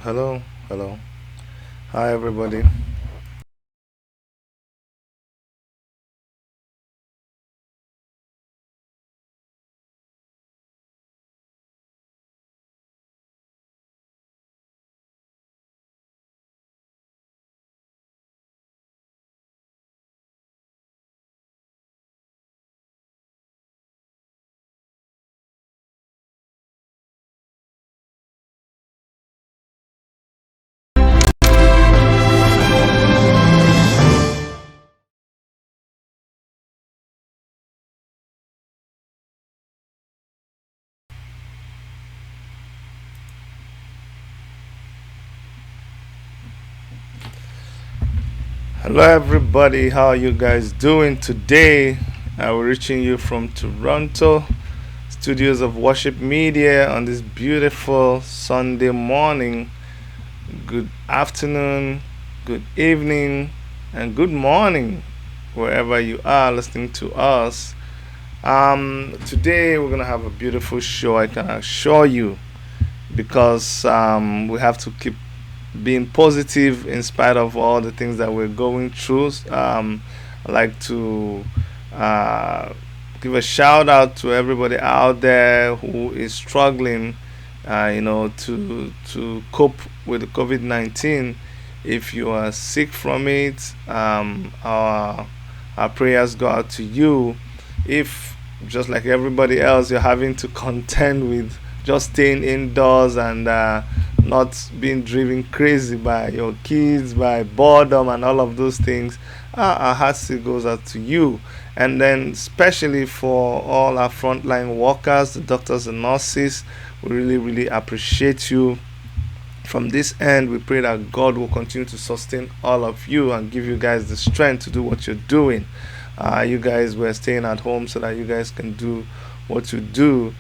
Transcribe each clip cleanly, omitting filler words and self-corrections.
Hello, hello. Hi, everybody. Hello, everybody. How are you guys doing today? We're reaching you from Toronto, studios of Worship Media on this beautiful Sunday morning. Good afternoon, good evening, and good morning, wherever you are listening to us. Today, we're going to have a beautiful show, I can assure you, because we have to keep being positive in spite of all the things that we're going through. I'd like to uh, give a shout out to everybody out there who is struggling, to cope with the COVID-19. If you are sick from it, our prayers go out to you. If just like everybody else, you're having to contend with just staying indoors and not being driven crazy by your kids, by boredom, and all of those things, our heart still goes out to you. And then, especially for all our frontline workers, the doctors and nurses, we really, really appreciate you. From this end, we pray that God will continue to sustain all of you and give you guys the strength to do what you're doing. You guys were staying at home so that you guys can do what you do.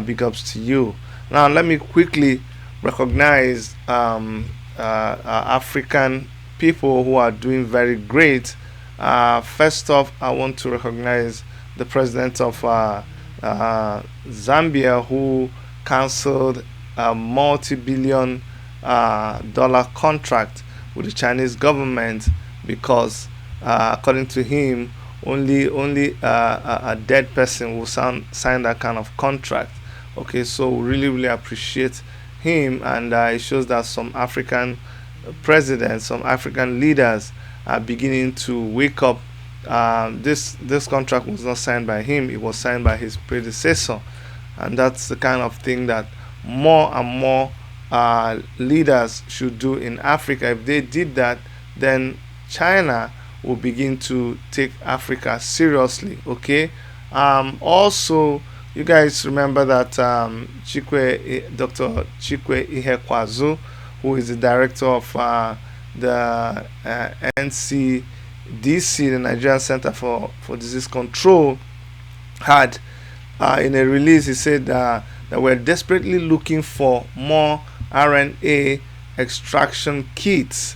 Big ups to you. Now, let me quickly recognize African people who are doing very great. First off, I want to recognize the president of Zambia, who cancelled a multi-billion dollar contract with the Chinese government because, according to him, only a dead person will sign that kind of contract. Okay, so we really really appreciate him, and it shows that some African presidents, some African leaders are beginning to wake up. This contract was not signed by him; it was signed by his predecessor, and that's the kind of thing that more and more leaders should do in Africa. If they did that, then China will begin to take Africa seriously. Okay. Also, you guys remember that Dr. Chikwe Ihekwazu, who is the director of the NCDC, the Nigerian Center for Disease Control, had in a release, he said that we're desperately looking for more RNA extraction kits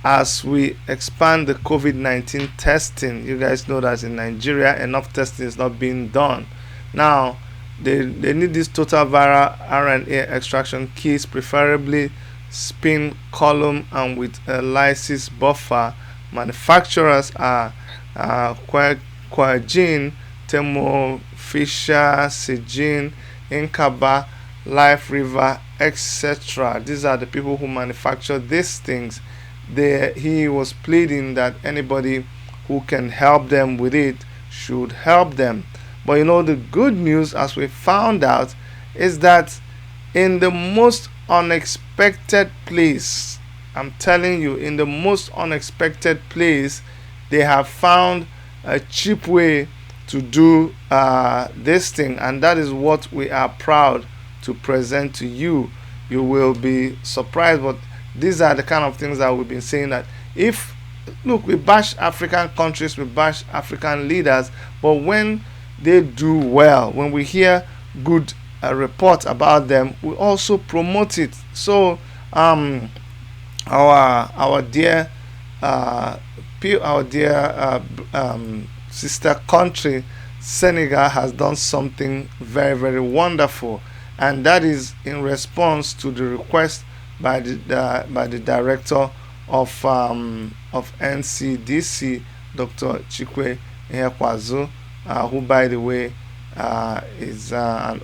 as we expand the COVID-19 testing. You guys know that in Nigeria, enough testing is not being done. Now, they need these total viral RNA extraction kits, preferably spin column and with a lysis buffer. Manufacturers are Quagin, Temo Fisher, Sejin, Inkaba, Life River, etc. These are the people who manufacture these things. He was pleading that anybody who can help them with it should help them. But the good news, as we found out, is that in the most unexpected place, I'm telling you, in the most unexpected place, they have found a cheap way to do this thing, and that is what we are proud to present to you. You will be surprised, but these are the kind of things that we've been saying, that if, look, we bash African countries, we bash African leaders, but when they do well, when we hear good report about them, we also promote it. So our dear sister country Senegal has done something very very wonderful, and that is in response to the request by the director of NCDC, Dr. Chikwe Ehekwazu, who, by the way, is an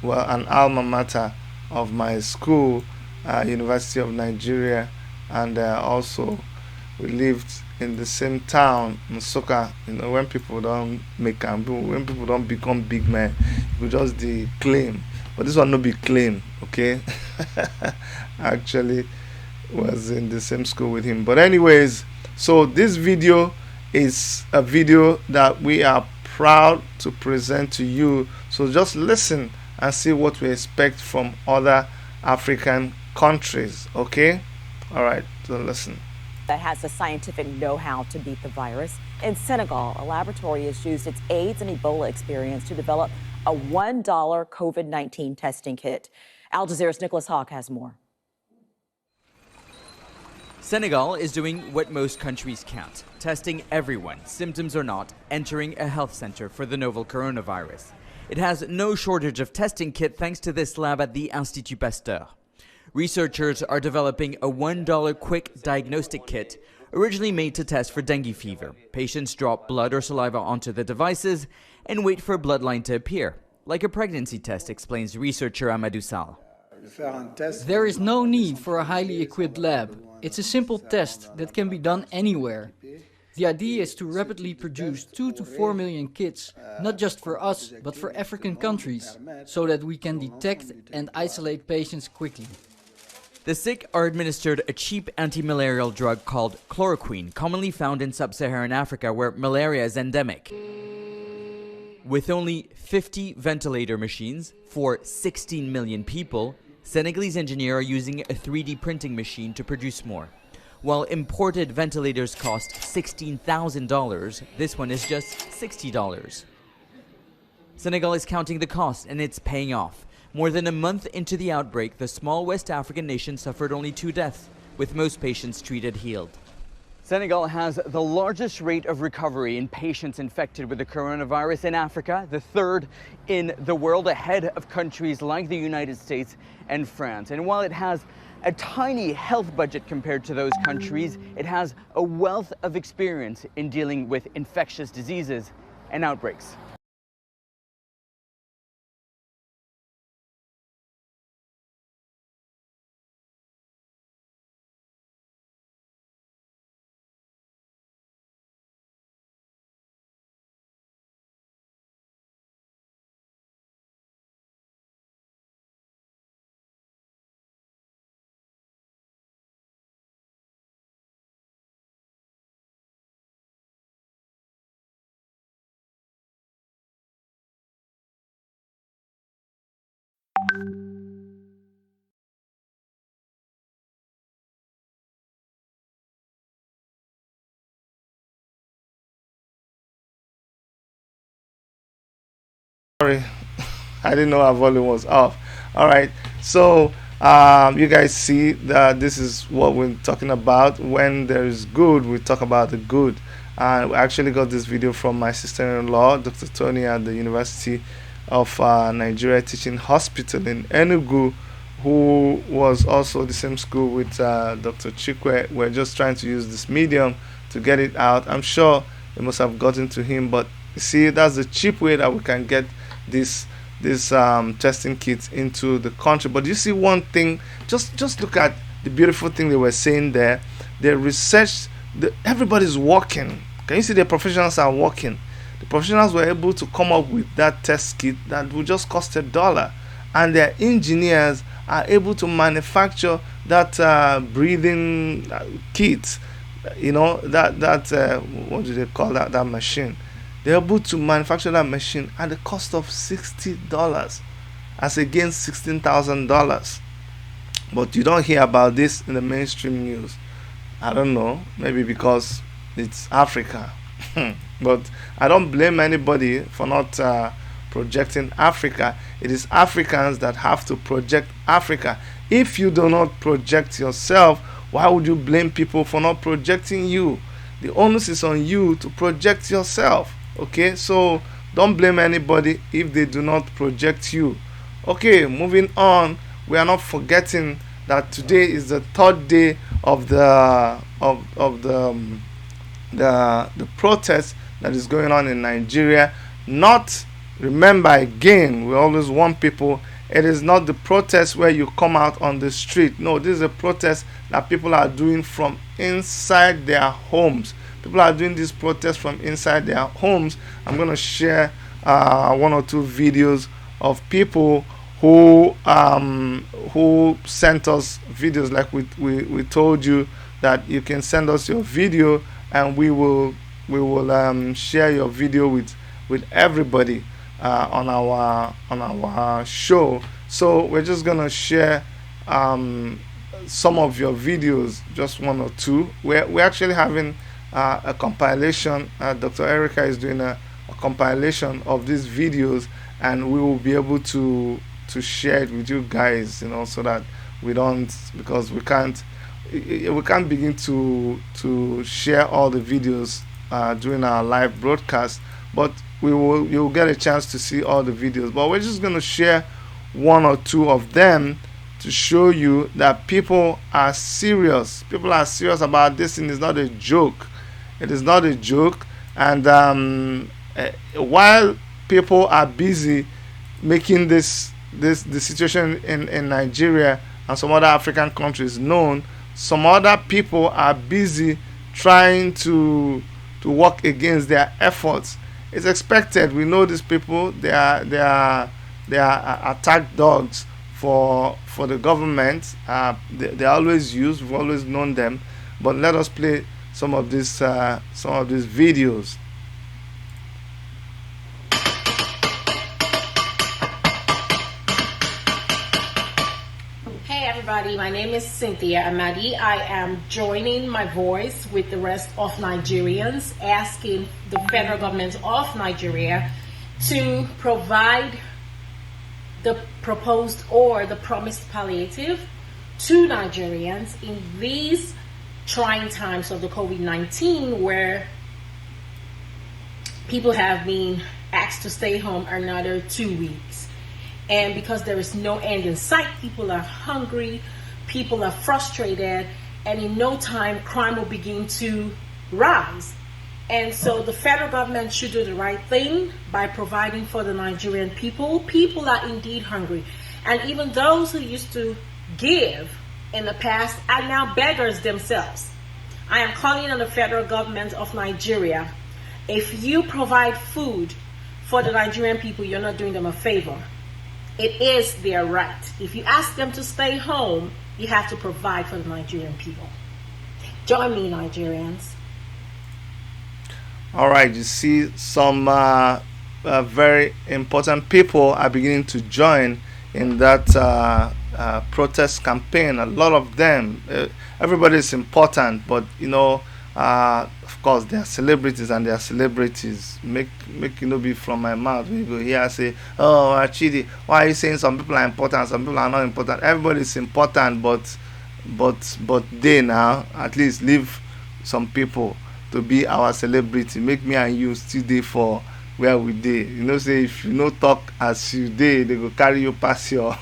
alma mater of my school, University of Nigeria, and also we lived in the same town, Nsukka. You know, when people don't make when people don't become big men, you just the claim. But this one no be claim, okay? Actually, was in the same school with him. But anyways, so this video is a video that we are proud to present to you. So just listen and see what we expect from other African countries, okay? All right, so listen. That has the scientific know-how to beat the virus. In Senegal, a laboratory has used its AIDS and Ebola experience to develop a $1 COVID-19 testing kit. Al Jazeera's Nicholas Hawk has more. Senegal is doing what most countries can't, testing everyone, symptoms or not, entering a health center for the novel coronavirus. It has no shortage of testing kit thanks to this lab at the Institut Pasteur. Researchers are developing a $1 quick diagnostic kit, originally made to test for dengue fever. Patients drop blood or saliva onto the devices and wait for a bloodline to appear, like a pregnancy test, explains researcher Amadou Sall. There is no need for a highly equipped lab. It's a simple test that can be done anywhere. The idea is to rapidly produce 2 to 4 million kits, not just for us, but for African countries, so that we can detect and isolate patients quickly. The sick are administered a cheap anti-malarial drug called chloroquine, commonly found in sub-Saharan Africa where malaria is endemic. With only 50 ventilator machines for 16 million people, Senegalese engineers are using a 3D printing machine to produce more. While imported ventilators cost $16,000, this one is just $60. Senegal is counting the cost and it's paying off. More than a month into the outbreak, the small West African nation suffered only 2 deaths, with most patients treated healed. Senegal has the largest rate of recovery in patients infected with the coronavirus in Africa, the 3rd in the world, ahead of countries like the United States and France. And while it has a tiny health budget compared to those countries, it has a wealth of experience in dealing with infectious diseases and outbreaks. Sorry, I didn't know our volume was off. All right, so you guys see that this is what we're talking about. When there is good, we talk about the good. We actually got this video from my sister-in-law, Dr. Tony, at the University of Nigeria Teaching Hospital in Enugu, who was also the same school with Dr. Chikwe. We're just trying to use this medium to get it out. I'm sure it must have gotten to him, but you see, that's the cheap way that we can get this testing kits into the country. But you see one thing, just look at the beautiful thing they were saying there. They researched, everybody's working. Can you see the professionals are working? The professionals were able to come up with that test kit that would just cost $1, and their engineers are able to manufacture that breathing kit. You know, that what do they call that machine? They're able to manufacture that machine at the cost of $60 as against $16,000. But you don't hear about this in the mainstream news. I don't know, maybe because it's Africa. But I don't blame anybody for not projecting Africa. It is Africans that have to project Africa. If you do not project yourself, why would you blame people for not projecting you? The onus is on you to project yourself. Okay, so don't blame anybody if they do not project you. Okay, moving on, we are not forgetting that today is the third day of the protest that is going on in Nigeria. Not, remember again, we always warn people, it is not the protest where you come out on the street. No, this is a protest that people are doing from inside their homes. People are doing this protest from inside their homes. I'm going to share one or two videos of people who sent us videos, like we told you that you can send us your video, and we will share your video with everybody on our show. So we're just gonna share some of your videos, just one or two. We're actually having a compilation. Dr. Erica is doing a compilation of these videos, and we will be able to share it with you guys, so that we don't, because we can't begin to share all the videos during our live broadcast, but you'll get a chance to see all the videos. But we're just going to share one or two of them to show you that people are serious. People are serious about this, and it's not a joke. It is not a joke. And while people are busy making the situation in Nigeria and some other African countries known, some other people are busy trying to work against their efforts. It's expected. We know these people. They are attack dogs for the government. They always use. We've always known them. But let us play some of these videos. Hey everybody, my name is Cynthia Amadi. I am joining my voice with the rest of Nigerians, asking the federal government of Nigeria to provide the proposed or the promised palliative to Nigerians in these trying times of the COVID-19, where people have been asked to stay home another 2 weeks. And because there is no end in sight, people are hungry, people are frustrated, and in no time, crime will begin to rise. And so the federal government should do the right thing by providing for the Nigerian people. People are indeed hungry. And even those who used to give in the past are now beggars themselves. I am calling on the federal government of Nigeria. If you provide food for the Nigerian people, you're not doing them a favor. It is their right. If you ask them to stay home, you have to provide for the Nigerian people. Join me, Nigerians. All right, you see some very important people are beginning to join in that protest campaign. A lot of them. Everybody is important, but of course, they are celebrities, and they are celebrities. Make be from my mouth. We go here and say, "Oh, Chidi, why are you saying some people are important, some people are not important?" Everybody is important, but they now at least leave some people to be our celebrity. Make me and you still dey for where we dey. Say if you no talk as you dey, they go carry you past your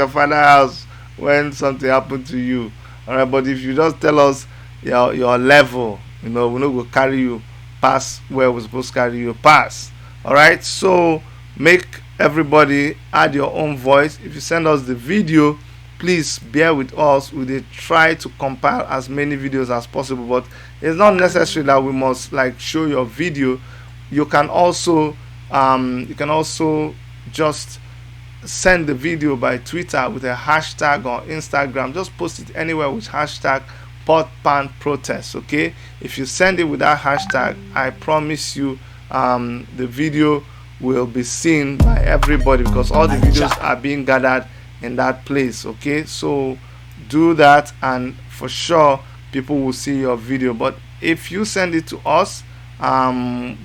father house when something happen to you. Alright, but if you just tell us your level, we no go carry you past where we're supposed to carry you past. Alright, so make everybody add your own voice. If you send us the video, please bear with us. We dey try to compile as many videos as possible, but it's not necessary that we must show your video. You can also just send the video by Twitter with a hashtag, or Instagram. Just post it anywhere with hashtag #PotPanProtest. Okay, if you send it with that hashtag, I promise you the video will be seen by everybody, because all the videos are being gathered in that place. Okay, so do that, and for sure people will see your video. But if you send it to us,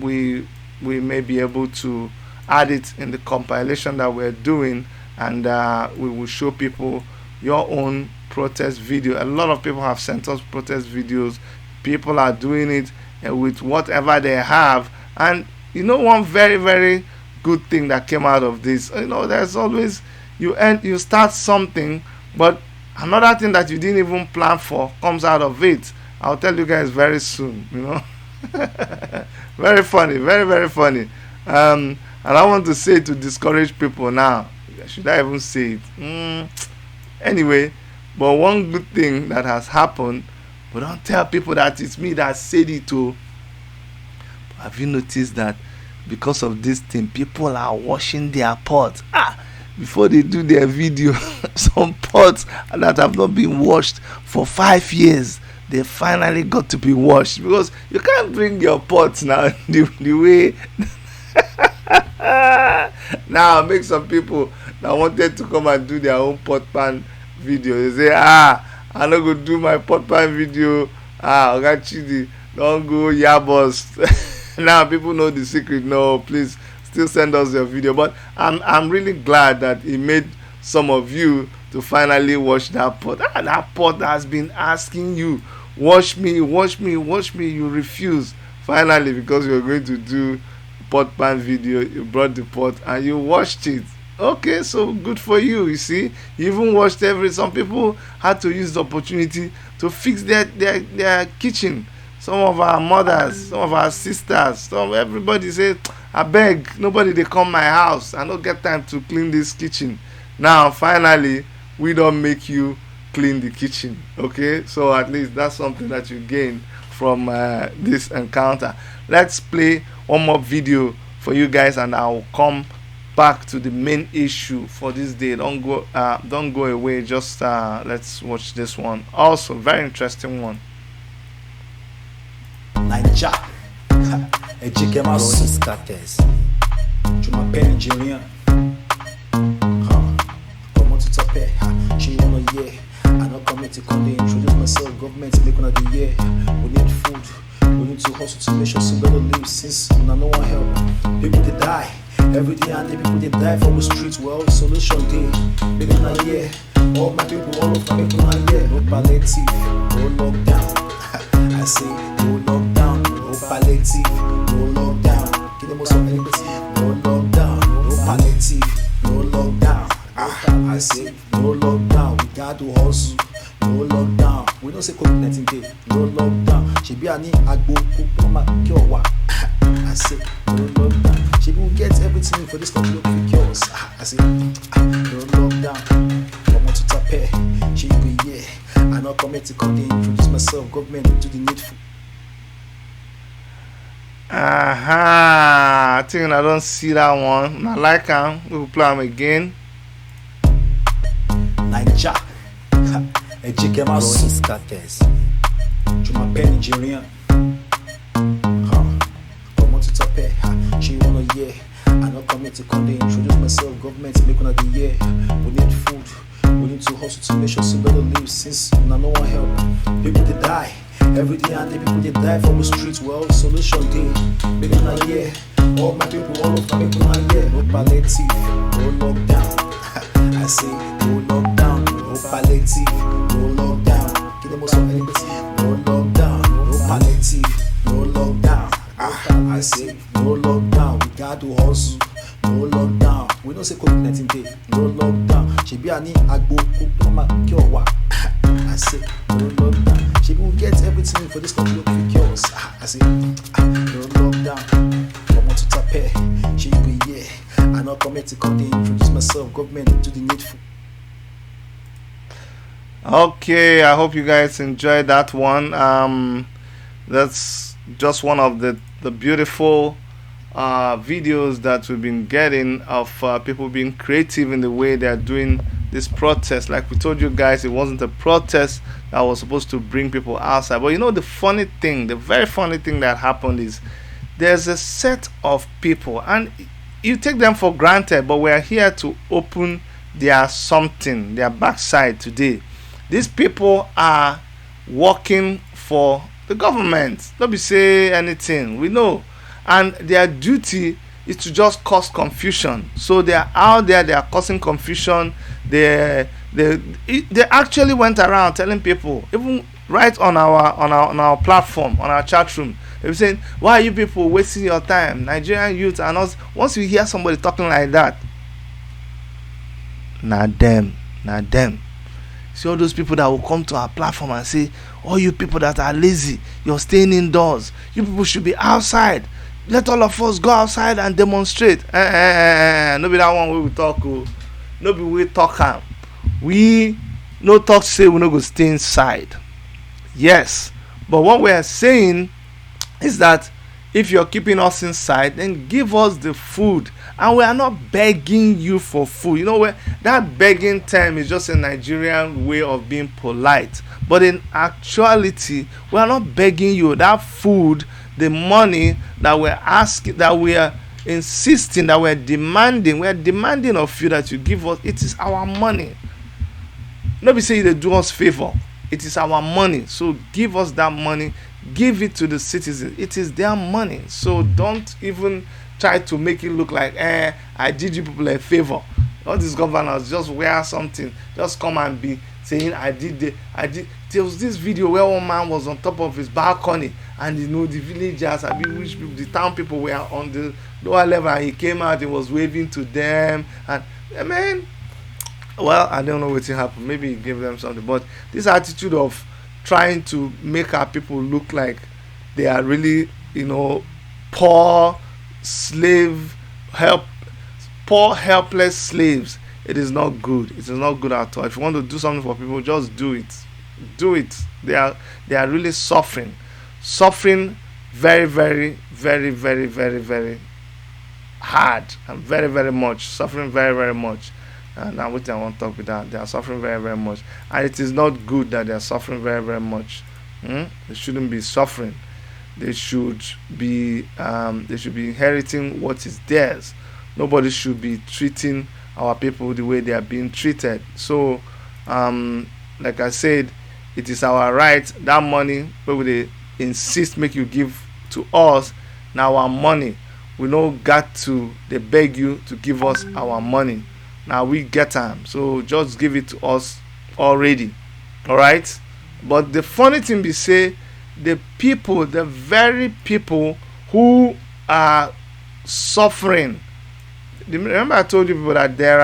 we may be able to add it in the compilation that we're doing, and we will show people your own protest video. A lot of people have sent us protest videos. People are doing it with whatever they have. And one very, very good thing that came out of this, there's always you start something, but another thing that you didn't even plan for comes out of it. I'll tell you guys very soon, very funny, very, very funny. And I want to say to discourage people now. Should I even say it? Anyway, but one good thing that has happened, but don't tell people that it's me that said it too. Have you noticed that because of this thing, people are washing their pots before they do their video? Some pots that have not been washed for 5 years, they finally got to be washed, because you can't bring your pots now the way now make some people that wanted to come and do their own pot pan video, they say, I no go do my pot pan video, Oga Chidi, don't go yabos. Now people know the secret. No, please still send us your video. But I'm really glad that it made some of you to finally wash that pot. That pot has been asking you, wash me, wash me, wash me. You refuse. Finally, because you're going to do pot pan video, you brought the pot and you washed it. Okay, so good for you. You see, you even washed some people had to use the opportunity to fix their kitchen. Some of our mothers, some of our sisters, everybody say, I beg, nobody they come my house, I don't get time to clean this kitchen. Now finally we don't make you clean the kitchen. Okay, so at least that's something that you gain from this encounter. Let's play one more video for you guys, and I'll come back to the main issue for this day. Don't go away. Just let's watch this one. Also very interesting one. Naija, ejike ma so scatters. Juma pen Nigerian. Come on to top it. She wanna year. I not commit to come introduce myself. Government make one the year. We need food. We need to hustle to make sure somebody live. Since no one help, people they die. Every day and day people they die from the streets. Well, solution day. People not here. All my people, all of my people not here. No palliative, no lockdown. I say no lockdown, no palliative, no lockdown. Give them some empathy. No lockdown, no palliative, no lockdown. I say no lockdown. We got to hustle. No lockdown. We don't say COVID-19 day. No lockdown. She be ani agbo mama kiowa. I say no lockdown. She will get everything for this country to be yours. I say no lockdown. Come on to tape. She be here. I not commit to come introduce myself. Government do the needful. I think I don't see that one. I like him. We will play him again. Naija, ejike ma so scatters. Juma pen Nigerian. Come on to top it. She wanna year. I not commit to come introduce myself. Government make one the year. We need food. We need to hustle to make sure somebody lives. Since no one help, people they die. Every day and day people they die from the streets. Well, solution day. People not here. All my people, all of my people not here. No palliative, no lockdown. I say no lockdown, no palliative, no lockdown. Give them some empathy. No lockdown, no palliative, no lockdown. I say no lockdown. We got to hustle. No lockdown. We don't say COVID-19 day. No lockdown. She be ani agbo mama kiowa. I say no lockdown. She will get everything for this country to be yours. I say no lockdown. Come on to tape. She be here. I not commit to come introduce myself. Government do the needful. Okay, I hope you guys enjoyed that one. That's just one of the beautiful videos that we've been getting of people being creative in the way they are doing this protest. Like we told you guys, it wasn't a protest that was supposed to bring people outside. But you know, the funny thing, the very funny thing that happened is there's a set of people, and you take them for granted, but we're here to open their something, their backside today. These people are working for the government. Don't be say anything, we know. And their duty is to just cause confusion. So they are out there, they are causing confusion. They actually went around telling people, even right on our platform, on our chat room, they were saying, why are you people wasting your time? Nigerian youth and us. Once you hear somebody talking like that, na them. See all those people that will come to our platform and say, all you people that are lazy, you're staying indoors, you people should be outside, let all of us go outside and demonstrate. No be that one wey we talk o, no be we talk am. We no talk say we no go stay inside. Yes, but what we are saying is that if you're keeping us inside, then give us the food. And we are not begging you for food. You know where that begging term is just a Nigerian way of being polite. But in actuality, we are not begging you. That food, the money that we're asking, that we are insisting, that we're demanding of you that you give us, it is our money. Nobody say they do us favor. It is our money. So give us that money. Give it to the citizens. It is their money. So don't even try to make it look like I did you people a favor. All these governors just wear something, just come and be saying I did. There was this video where one man was on top of his balcony, and the villagers, rich people, the town people were on the lower level, and he came out and was waving to them. And well, I don't know what happened. Maybe he gave them something, but this attitude of trying to make our people look like they are really, poor helpless slaves, it is not good. It is not good at all. If you want to do something for people, just do it. They are really suffering very, very, very, very, very, very hard, and very, very much suffering, very, very much. And now what I want to talk with that, they are suffering very, very much, and it is not good that they are suffering very, very much. They shouldn't be suffering. They should be inheriting what is theirs. Nobody should be treating our people the way they are being treated. So like I said, it is our right. That money where they insist make you give to us, now our money. We no got to they beg you to give us our money. Now we get them, so just give it to us already. All right. But the funny thing be say, the very people who are suffering. Remember I told you people that there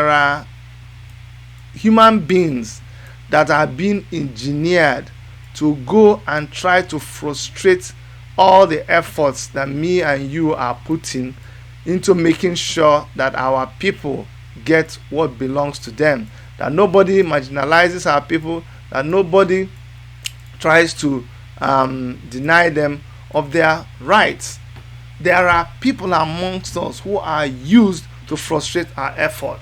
are human beings that are being engineered to go and try to frustrate all the efforts that me and you are putting into making sure that our people get what belongs to them, that nobody marginalizes our people, that nobody tries to deny them of their rights. There are people amongst us who are used to frustrate our effort.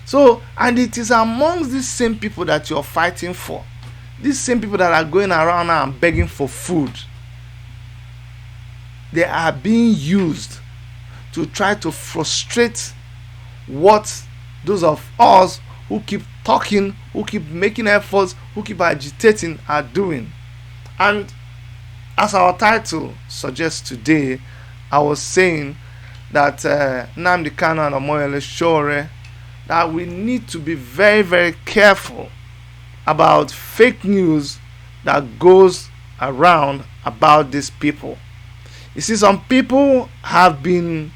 So, and it is amongst these same people that you're fighting for. These same people that are going around now and begging for food. They are being used to try to frustrate what those of us who keep talking, who keep making efforts, who keep agitating are doing. And as our title suggests today, I was saying that Nnamdi Kanu and Omoyele Sowore, that we need to be very, very careful about fake news that goes around about these people. You see, some people have been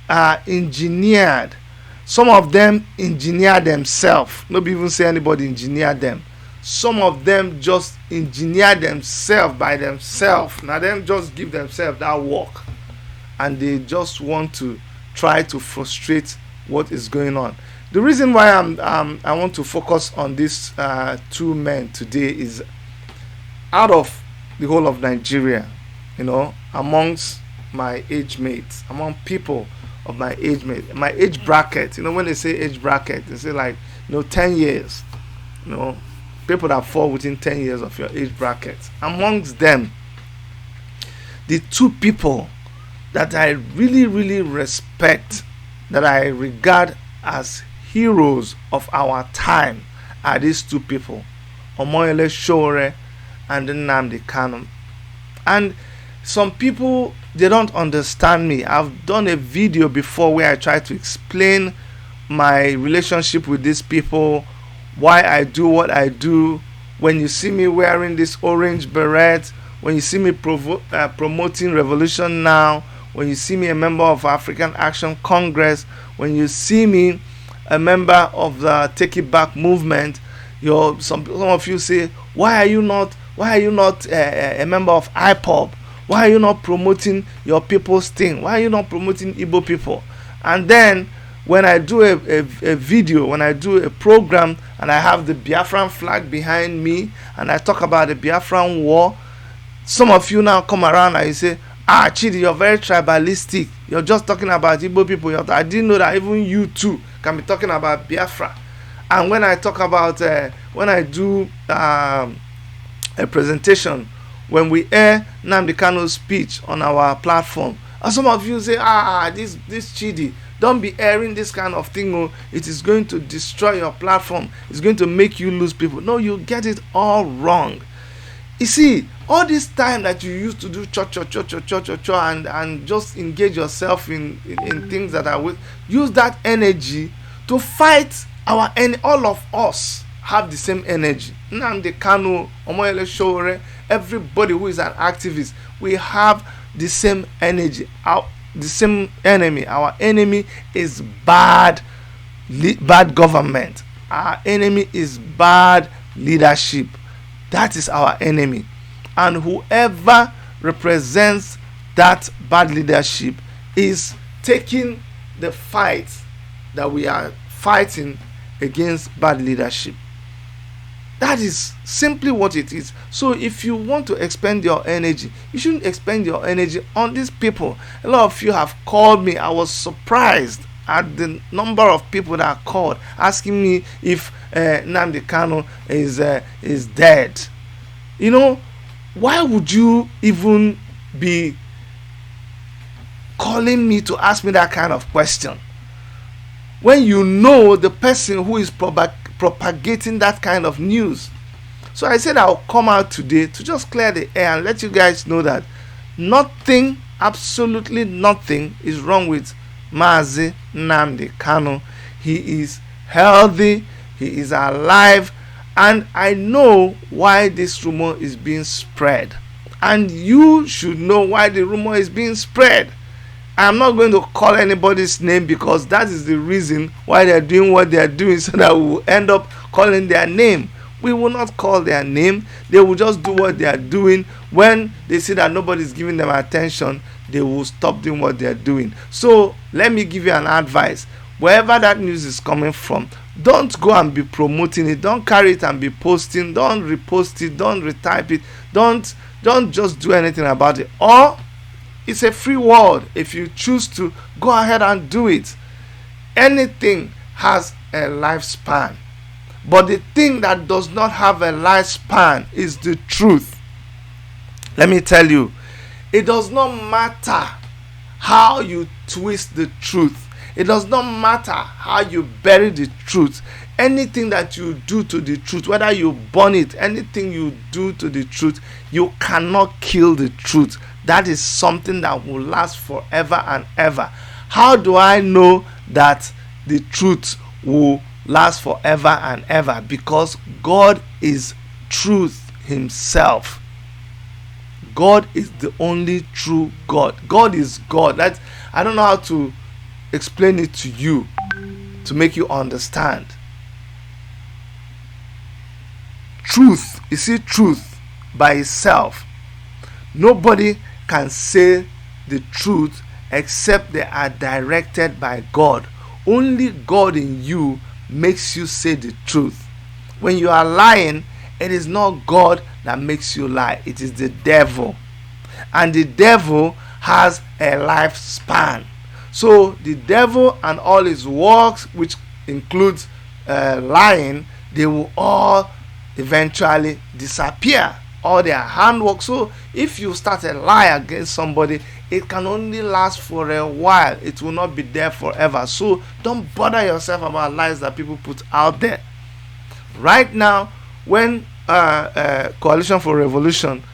engineered. Some of them engineer themselves. Nobody even say anybody engineer them. Some of them just engineer themselves by themselves. Now them just give themselves that work, and they just want to try to frustrate what is going on. The reason why I want to focus on these two men today is out of the whole of Nigeria, amongst my age mates, among people of my age mate, my age bracket. When they say age bracket, they say like 10 years. People that fall within 10 years of your age bracket. Amongst them, the two people that I really, really respect, that I regard as heroes of our time, are these two people, Omoyele Sowore and Nnamdi Kanu. And some people, they don't understand me. I've done a video before where I try to explain my relationship with these people, why I do what I do. When you see me wearing this orange beret, when you see me promoting Revolution Now, when you see me a member of African Action Congress, when you see me a member of the Take It Back movement, some of you say, why are you not a member of IPOB? Why are you not promoting your people's thing? Why are you not promoting Igbo people? And then when I do a video, when I do a program, and I have the Biafran flag behind me, and I talk about the Biafran war, some of you now come around and you say, Chidi, you're very tribalistic. You're just talking about Igbo people. I didn't know that even you too can be talking about Biafra. And when I talk about, when I do a presentation, when we air Nnamdi Kanu's speech on our platform, and some of you say, this Chidi, don't be airing this kind of thing. Oh, it is going to destroy your platform. It's going to make you lose people. No, you get it all wrong. You see, all this time that you used to do and just engage yourself in things that are with, use that energy to fight our enemy. All of us have the same energy. Nnamdi Kanu, Omoyele, Sowore, everybody who is an activist, we have the same energy. The same enemy. Our enemy is bad government. Our enemy is bad leadership. That is our enemy. And whoever represents that bad leadership is taking the fight that we are fighting against bad leadership. That is simply what it is. So if you want to expend your energy, you shouldn't expend your energy on these people. A lot of you have called me. I was surprised at the number of people that called asking me if Nnamdi Kanu is dead. You know, why would you even be calling me to ask me that kind of question when you know the person who is propagating that kind of news? So I said I'll come out today to just clear the air and let you guys know that nothing, absolutely nothing is wrong with Mazi Nnamdi Kanu. He is healthy, he is alive, and I know why this rumor is being spread. And you should know why the rumor is being spread. I'm not going to call anybody's name because that is the reason why they're doing what they're doing, so that we will end up calling their name. We will not call their name. They will just do what they are doing. When they see that nobody's giving them attention, they will stop doing what they're doing. So let me give you an advice. Wherever that news is coming from, don't go and be promoting it. Don't carry it and be posting. Don't repost it. Don't retype it. Don't just do anything about it. Or it's a free world. If you choose to, go ahead and do it. Anything has a lifespan. But the thing that does not have a lifespan is the truth. Let me tell you, it does not matter how you twist the truth. It does not matter how you bury the truth. Anything that you do to the truth, whether you burn it, anything you do to the truth, you cannot kill the truth. That is something that will last forever and ever. How do I know that the truth will last forever and ever? Because God is truth himself. God is the only true God. God is God. I don't know how to explain it to you to make you understand. Truth, you see, truth by itself, nobody can say the truth except they are directed by God. Only God in you makes you say the truth. When you are lying, it is not God that makes you lie, it is the devil. And the devil has a lifespan. So the devil and all his works, which includes lying, they will all eventually disappear, all their handwork. So if you start a lie against somebody, it can only last for a while. It will not be there forever. So don't bother yourself about lies that people put out there. Right now, when Coalition for Revolution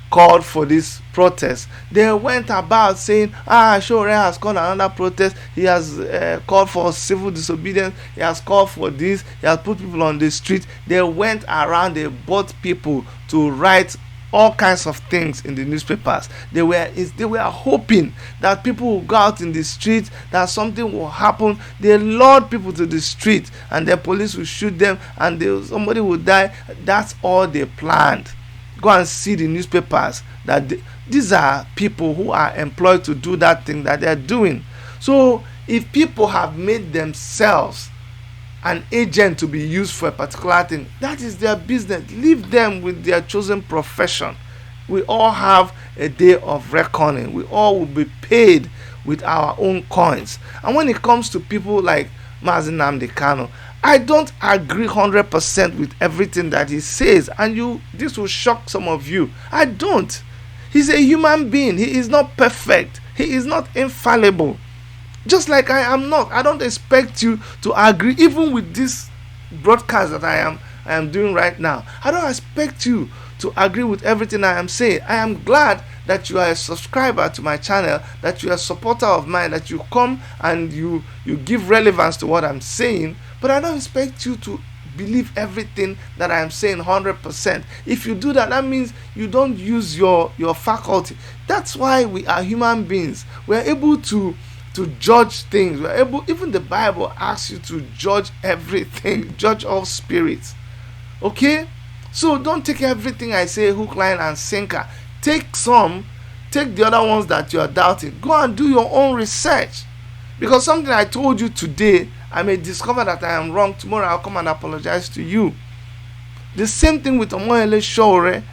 called for this protest, they went about saying, Sowore has called another protest. He has called for civil disobedience. He has called for this. He has put people on the street. They went around, they bought people to write all kinds of things in the newspapers. They were hoping that people will go out in the street, that something will happen. They lured people to the street, and the police will shoot them, and somebody will die. That's all they planned. Go and see the newspapers that these are people who are employed to do that thing that they are doing. So if people have made themselves an agent to be used for a particular thing, that is their business. Leave them with their chosen profession. We all have a day of reckoning. We all will be paid with our own coins. And when it comes to people like Nnamdi Kanu, I don't agree 100% with everything that he says, and this will shock some of you. I don't. He's a human being. He is not perfect. He is not infallible. Just like I am not. I don't expect you to agree, even with this broadcast that I am doing right now. I don't expect you to agree with everything I am saying. I am glad that you are a subscriber to my channel, that you are a supporter of mine, that you come and you give relevance to what I'm saying. But I don't expect you to believe everything that I am saying 100%. If you do that, that means you don't use your faculty. That's why we are human beings. We are able to judge things. We're able, even the Bible asks you to judge everything, judge all spirits. Okay? So don't take everything I say hook, line, and sinker. Take the other ones that you are doubting. Go and do your own research. Because something I told you today, I may discover that I am wrong. Tomorrow I'll come and apologize to you. The same thing with Omoyele Sowore.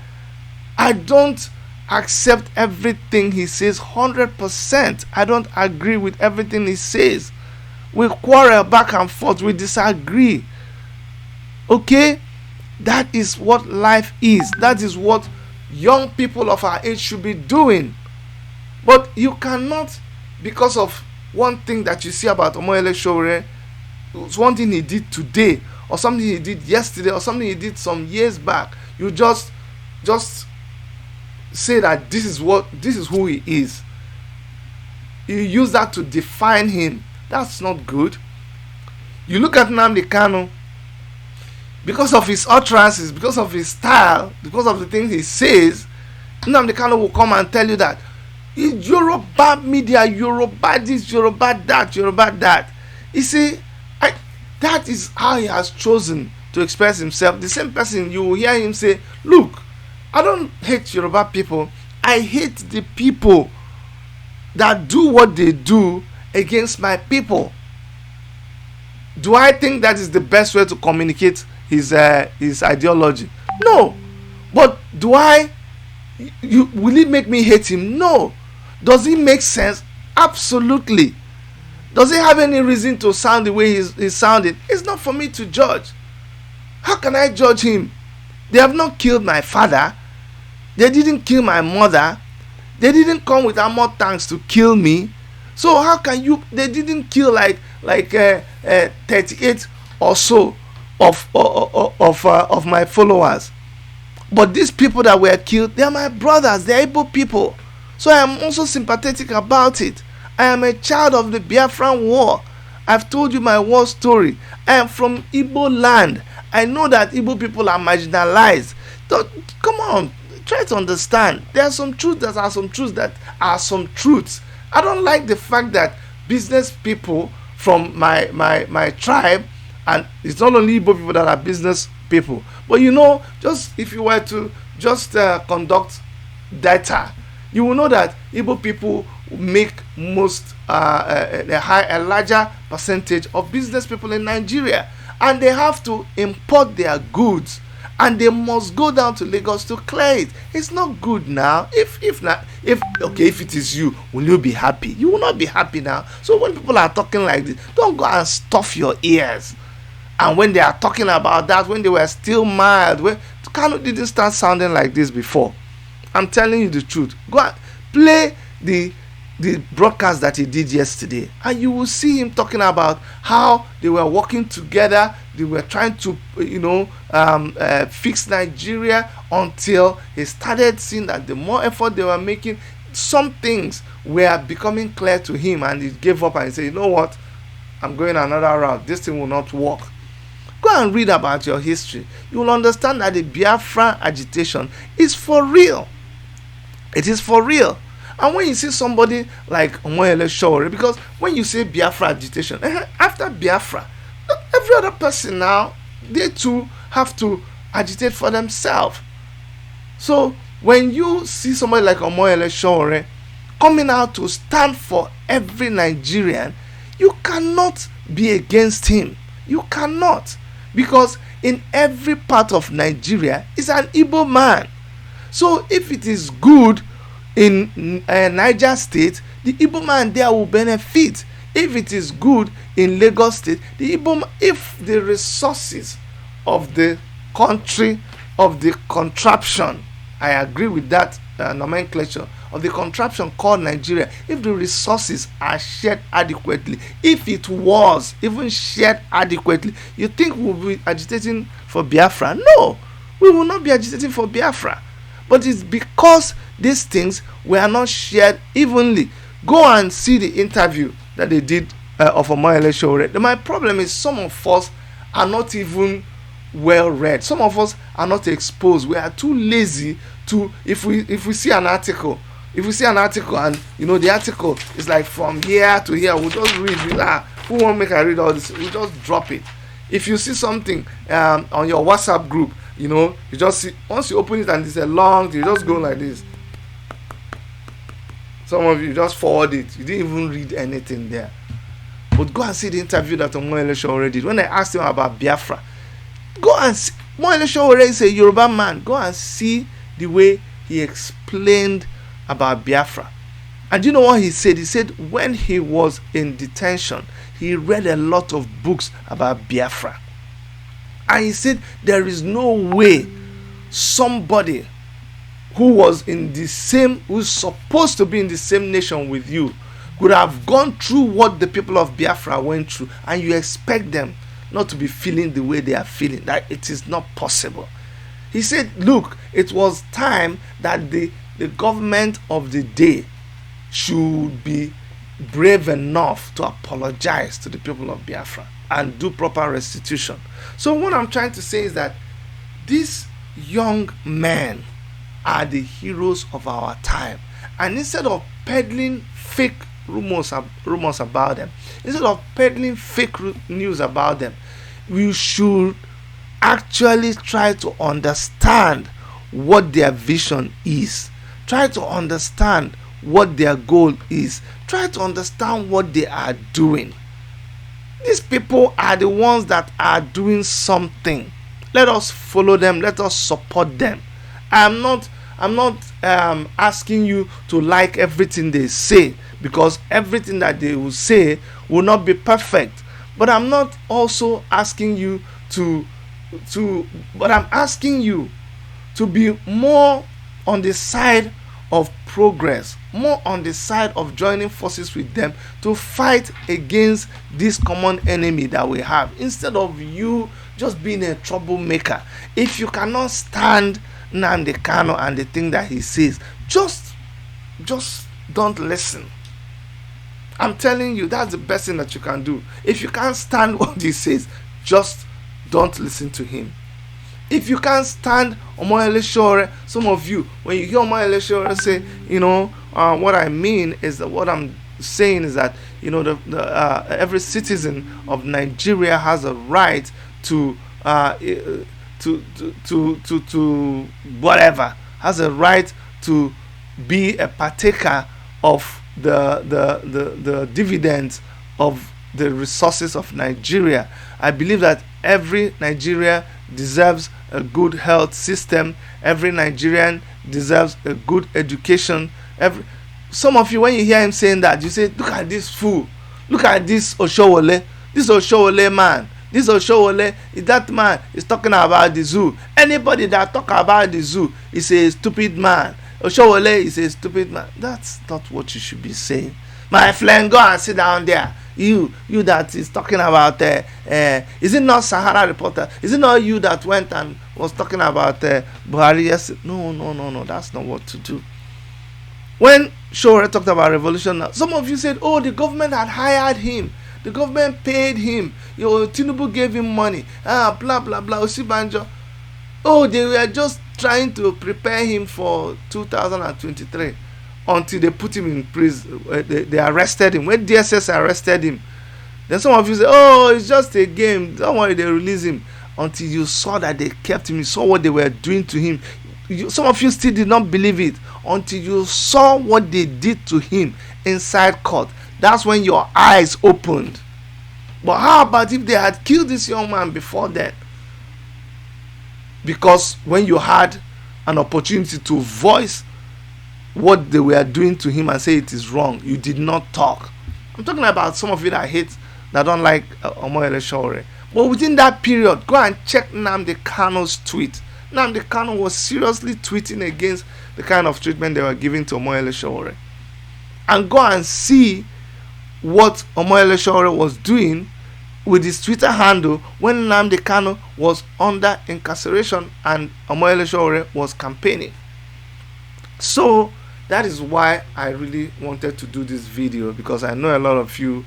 I don't accept everything he says 100%. I don't agree with everything he says. We quarrel back and forth. We disagree. Okay? That is what life is. That is what young people of our age should be doing. But you cannot, because of one thing that you see about Omoyele Sowore, one thing he did today, or something he did yesterday, or something he did some years back, you just say that this is who he is. You use that to define him. That's not good. You look at Nnamdi Kanu, because of his utterances, because of his style, because of the things he says, Nnamdi Kanu will come and tell you that Yoruba media, Yoruba this, Yoruba that, Yoruba that. You see, that is how he has chosen to express himself. The same person, you will hear him say, look, I don't hate Yoruba people. I hate the people that do what they do against my people. Do I think that is the best way to communicate his ideology? No. But will it make me hate him? No. Does it make sense? Absolutely. Does he have any reason to sound the way he's sounding? It's not for me to judge. How can I judge him? They have not killed my father. They didn't kill my mother. They didn't come with armor tanks to kill me. So how can you? They didn't kill like 38 or so of my followers. But these people that were killed, they are my brothers. They are Igbo people. So I am also sympathetic about it. I am a child of the Biafran War. I've told you my war story. I am from Igbo land. I know that Igbo people are marginalized. Come on, try to understand. There are some truths that are some truths. I don't like the fact that business people from my tribe, and it's not only Igbo people that are business people, but just if you were to just conduct data, you will know that Igbo people make a larger percentage of business people in Nigeria, and they have to import their goods, and they must go down to Lagos to clear it. It's not good now. If it is you, will you be happy? You will not be happy now. So when people are talking like this, don't go and stuff your ears. And when they are talking about that, when they were still mild, when Kanu didn't start sounding like this before. I'm telling you the truth. Go and play the broadcast that he did yesterday, and you will see him talking about how they were working together. They were trying to fix Nigeria, until he started seeing that the more effort they were making, some things were becoming clear to him, and he gave up and he said, you know what, I'm going another route. This thing will not work. Go go and read about your history, you will understand that the Biafra agitation is for real. It is for real. And when you see somebody like Omoyele Sowore, because when you say Biafra agitation, after Biafra, every other person now, they too have to agitate for themselves. So when you see somebody like Omoyele Sowore coming out to stand for every Nigerian, you cannot be against him. You cannot. Because in every part of Nigeria is an Igbo man. So if it is good in Niger State, the Igbo man there will benefit. If it is good in Lagos State, the Igbo, if the resources of the country, of the contraption, I agree with that nomenclature, of the contraption called Nigeria, if the resources are shared adequately, if it was even shared adequately, you think we'll be agitating for Biafra? No, we will not be agitating for Biafra. But it's because these things were not shared evenly. Go and see the interview that they did of Omoyele Sowore. My problem is some of us are not even well read. Some of us are not exposed. We are too lazy to, if we see an article, and the article is like from here to here, we'll just read. Who won't make I read all this? We'll just drop it. If you see something on your WhatsApp group, you just see, once you open it and it's a long thing, you just go like this. Some of you just forward it. You didn't even read anything there. But go and see the interview that Omoyele Sowore did. When I asked him about Biafra, go and see. Omoyele Sowore is a Yoruba man. Go and see the way he explained about Biafra. And you know what he said? He said when he was in detention, he read a lot of books about Biafra. And he said there is no way somebody who's supposed to be in the same nation with you could have gone through what the people of Biafra went through, and you expect them not to be feeling the way they are feeling. That it is not possible. He said, look, it was time that the government of the day should be brave enough to apologize to the people of Biafra and do proper restitution. So what I'm trying to say is that these young men are the heroes of our time, and instead of peddling fake rumors about them, instead of peddling fake news about them, we should actually try to understand what their vision is, try to understand what their goal is, try to understand what they are doing. These people are the ones that are doing something. Let us follow them. Let us support them. I'm not asking you to like everything they say, because everything that they will say will not be perfect. But I'm not also asking you but I'm asking you to be more on the side of progress, more on the side of joining forces with them to fight against this common enemy that we have, instead of you just being a troublemaker. If you cannot stand Nnamdi Kanu and the thing that he says, just don't listen. I'm telling you, that's the best thing that you can do. If you can't stand what he says, just don't listen to him. If you can't stand Omoyele Sowore, some of you, when you hear Omoyele Sowore say, what I mean is that what I'm saying is that, every citizen of Nigeria has a right to whatever, has a right to be a partaker of the dividends of the resources of Nigeria. I believe that every Nigeria deserves a good health system. Every Nigerian deserves a good education. Some of you, when you hear him saying that, you say, look at this fool, look at this Oshowole, man. This Oshowole, that man is talking about the zoo. Anybody that talk about the zoo is a stupid man. Oshowole is a stupid man. That's not what you should be saying. My friend, go and sit down there. You that is talking about, is it not Sahara Reporter? Is it not you that went and was talking about Buhari? Yes. No, that's not what to do. When Sowore talked about revolution, some of you said, oh, the government had hired him. The government paid him. Tinubu gave him money. Blah blah blah. Osibanjo. Oh, they were just trying to prepare him for 2023 until they put him in prison. They arrested him. When DSS arrested him, then some of you say, oh, it's just a game. Don't worry, they release him. Until you saw that they kept him, you saw what they were doing to him. Some of you still did not believe it until you saw what they did to him inside court. That's when your eyes opened. But how about if they had killed this young man before then? Because when you had an opportunity to voice what they were doing to him and say it is wrong, you did not talk. I'm talking about some of you that hate, that don't like Omoyele Sowore. But within that period, go and check Nnamdi Kanu's tweet. Nnamdi Kanu was seriously tweeting against the kind of treatment they were giving to Omoyele Sowore. And go and see what Omoyele Sowore was doing with his Twitter handle when Nnamdi Kanu was under incarceration and Omoyele Sowore was campaigning. So that is why I really wanted to do this video, because I know a lot of you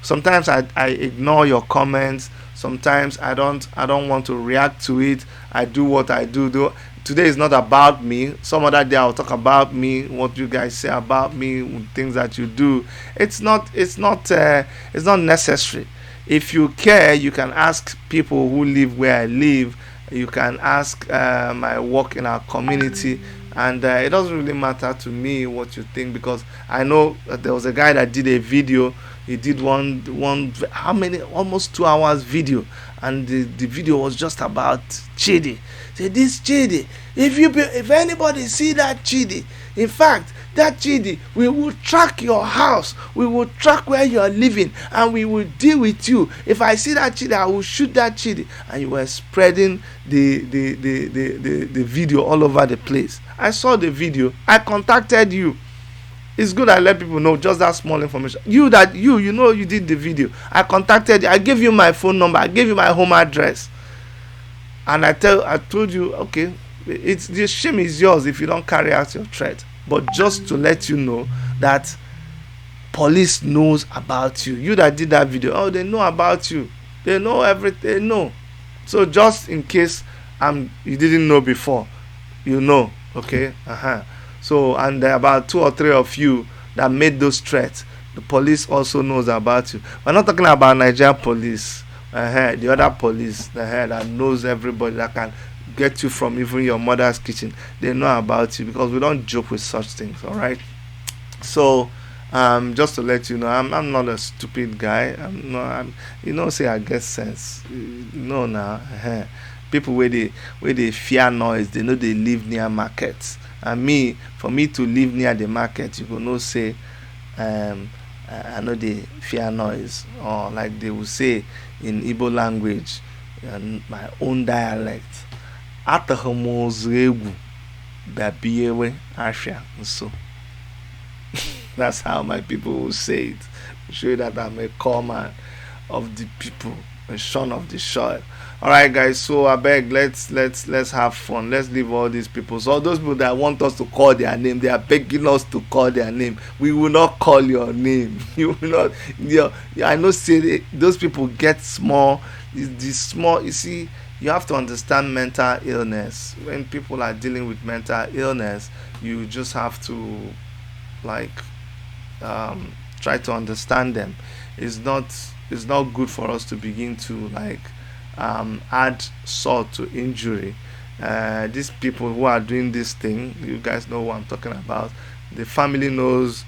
sometimes I ignore your comments. Sometimes I don't want to react to it. I do what I do. Today is not about me. Some other day I'll talk about me, what you guys say about me, things that you do. It's not necessary. If you care, you can ask people who live where I live. You can ask my work in our community, and it doesn't really matter to me what you think, because I know there was a guy that did a video. He did one how many, almost 2 hours video, and the video was just about Chidi. Say, this Chidi, if anybody see that Chidi, in fact that Chidi, we will track your house, we will track where you are living, and we will deal with you. If I see that Chidi, I will shoot that Chidi. And you were spreading the video all over the place. I saw the video. I contacted you. It's good I let people know just that small information. You know you did the video. I contacted you. I gave you my phone number. I gave you my home address. And I told you, okay, it's the shame is yours if you don't carry out your threat. But just to let you know that police knows about you. You that did that video, oh, they know about you. They know everything. They know. So just in case you didn't know before, you know, okay? So, and there are about 2 or 3 of you that made those threats. The police also knows about you. We're not talking about Nigerian police, the other police, that knows everybody, that can get you from even your mother's kitchen. They know about you, because we don't joke with such things, all right? So, just to let you know, I'm not a stupid guy. Say I get sense. No, now, people where they fear noise, they know they live near markets. And for me to live near the market, you will not say I know they fear noise, or like they will say in Igbo language, my own dialect, so that's how my people will say it. Show you that I'm a core man of the people, a son of the soil. All right, guys. So I beg, let's have fun. Let's leave all these people. So all those people that want us to call their name, they are begging us to call their name. We will not call your name. You will not. I know. Say those people get small. The small. You see, you have to understand mental illness. When people are dealing with mental illness, you just have to try to understand them. It's not good for us to begin to add salt to injury. These people who are doing this thing, you guys know what I'm talking about. The family knows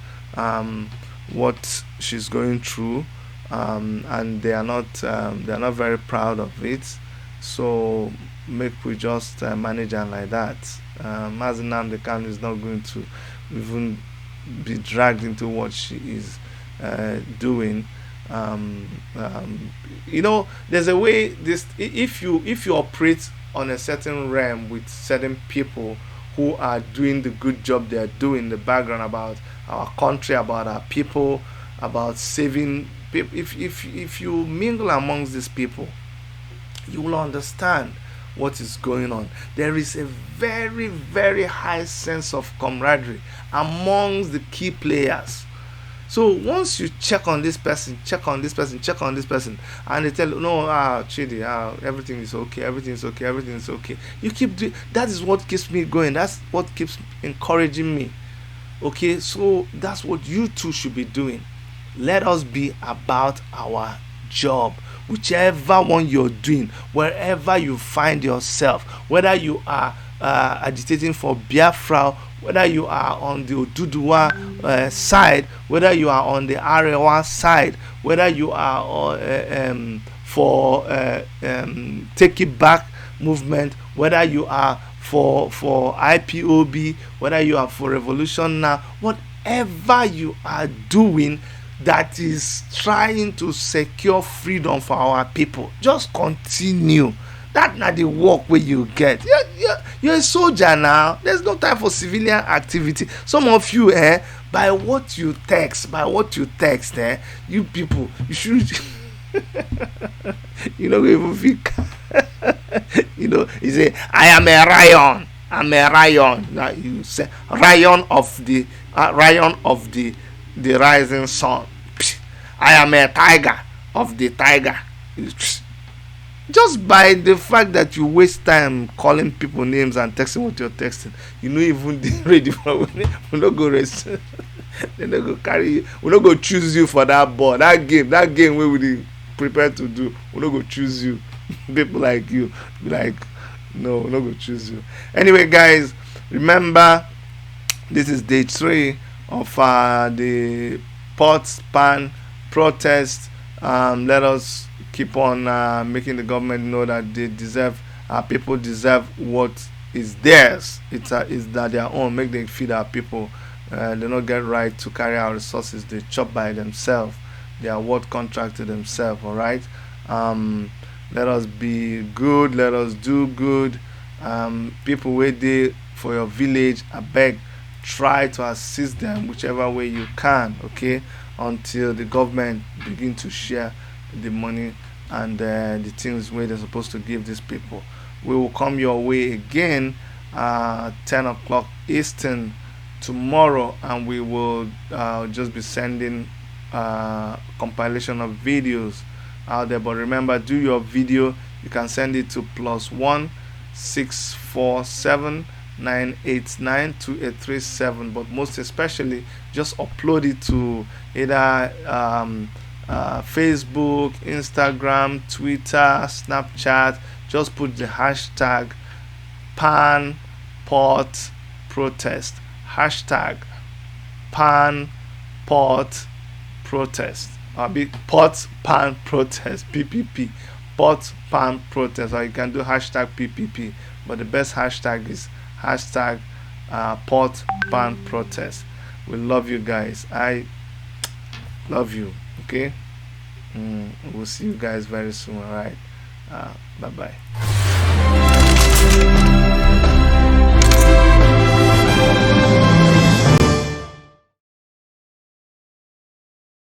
what she's going through, and they are not very proud of it. So make we just manage her like that. Mazi Nnamdi Kanu is not going to even be dragged into what she is doing. There's a way if you operate on a certain realm with certain people who are doing the good job they're doing in the background about our country, about our people, about saving people. If you mingle amongst these people, you will understand what is going on. There is a very, very high sense of camaraderie amongst the key players. So once you check on this person, check on this person, check on this person, and they tell you, no, Chidi, everything is okay, everything is okay, everything is okay. You keep doing that. Is what keeps me going. That's what keeps encouraging me. Okay, so that's what you too should be doing. Let us be about our job, whichever one you're doing, wherever you find yourself, whether you are agitating for Biafra, whether you are on the Oduduwa side, whether you are on the Arewa side, whether you are for take it back movement, whether you are for IPOB, whether you are for Revolution Now, whatever you are doing that is trying to secure freedom for our people, just continue. That's not the work where you get. You're a soldier now. There's no time for civilian activity. Some of you, by what you text, you people, you should, you know, even feel, you know, you say, I am a Ryan. I'm a Ryan. Now you say, Ryan of the rising sun. I am a tiger of the tiger. Just by the fact that you waste time calling people names and texting what you're texting, you know, even the radio will not go rest. They not go carry you. We'll not go choose you for that ball. That game we will prepare to do. We'll not go choose you. People like you be like, no, we'll not go choose you. Anyway, guys, remember this is day 3 of the pot pan protest. Let us keep on making the government know that they deserve, people deserve what is theirs. It's that their own. Make them feed our people. They don't get right to carry our resources. They chop by themselves. They are what contracted themselves. All right. Let us be good. Let us do good. People waiting for your village, I beg, try to assist them whichever way you can. Okay, until the government begin to share the money and the things where they're supposed to give these people. We will come your way again 10 o'clock Eastern tomorrow, and we will just be sending compilation of videos out there. But remember, do your video. You can send it to +1 647 989 2837, but most especially just upload it to either Facebook, Instagram, Twitter, Snapchat. Just put the hashtag pan pot protest, hashtag pan pot protest, or be pot pan protest, PPP, pot pan protest, or you can do hashtag PPP, but the best hashtag is hashtag pot pan protest. We love you guys. I love you. Okay, we'll see you guys very soon. All right, bye bye.